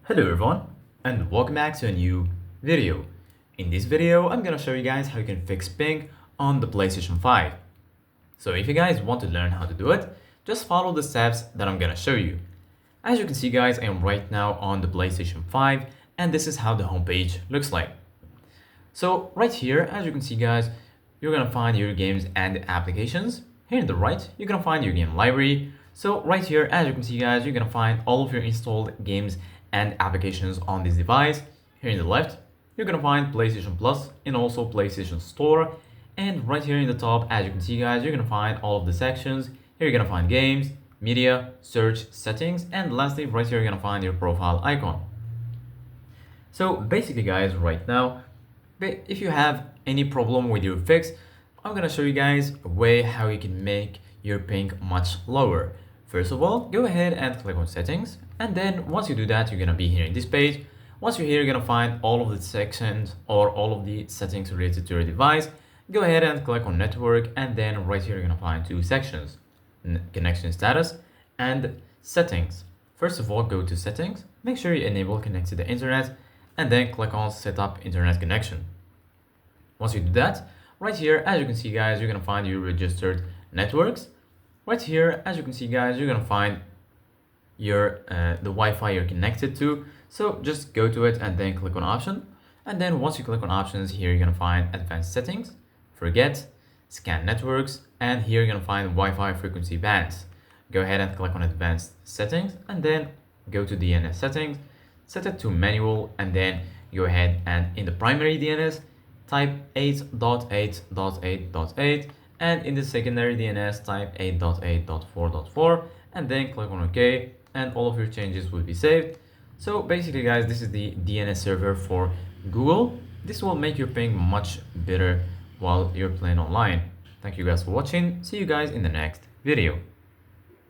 Hello everyone and welcome back to a new video. In this video, I'm gonna show you guys how you can fix ping on the PlayStation 5. So if you guys want to learn how to do it, just follow the steps that I'm gonna show you. As you can see guys, I am right now on the PlayStation 5 and this is how the homepage looks like. So right here, as you can see guys, you're gonna find your games and applications. Here in the right, you're gonna find your game library. So right here, as you can see guys, you're gonna find all of your installed games and applications on this device. Here in the left, you're gonna find PlayStation Plus and also PlayStation Store. And right here in the top, as you can see guys, you're gonna find all of the sections. Here you're gonna find games, media, search, settings, and lastly, right here you're gonna find your profile icon. So basically guys, right now, if you have any problem with your fix, I'm gonna show you guys a way how you can make your ping much lower. First of all, go ahead and click on settings, and then once you do that, you're gonna be here in this page. Once you're here, you're gonna find all of the sections or all of the settings related to your device. Go ahead and click on network, and then right here, you're gonna find two sections: connection status and settings. First of all, go to settings, make sure you enable connect to the internet, and then click on set up internet connection. Once you do that, right here, as you can see guys, you're gonna find your registered networks. Right here, as you can see guys, you're gonna find your the Wi-Fi you're connected to. So just go to it and then click on option. And then once you click on options, here you're gonna find advanced settings, forget, scan networks, and here you're gonna find Wi-Fi frequency bands. Go ahead and click on advanced settings and then go to DNS settings, set it to manual, and then go ahead and in the primary DNS, type 8.8.8.8, and in the secondary DNS, type 8.8.4.4, and then click on OK, and all of your changes will be saved. So basically guys, this is the DNS server for Google. This will make your ping much better while you're playing online. Thank you guys for watching. See you guys in the next video.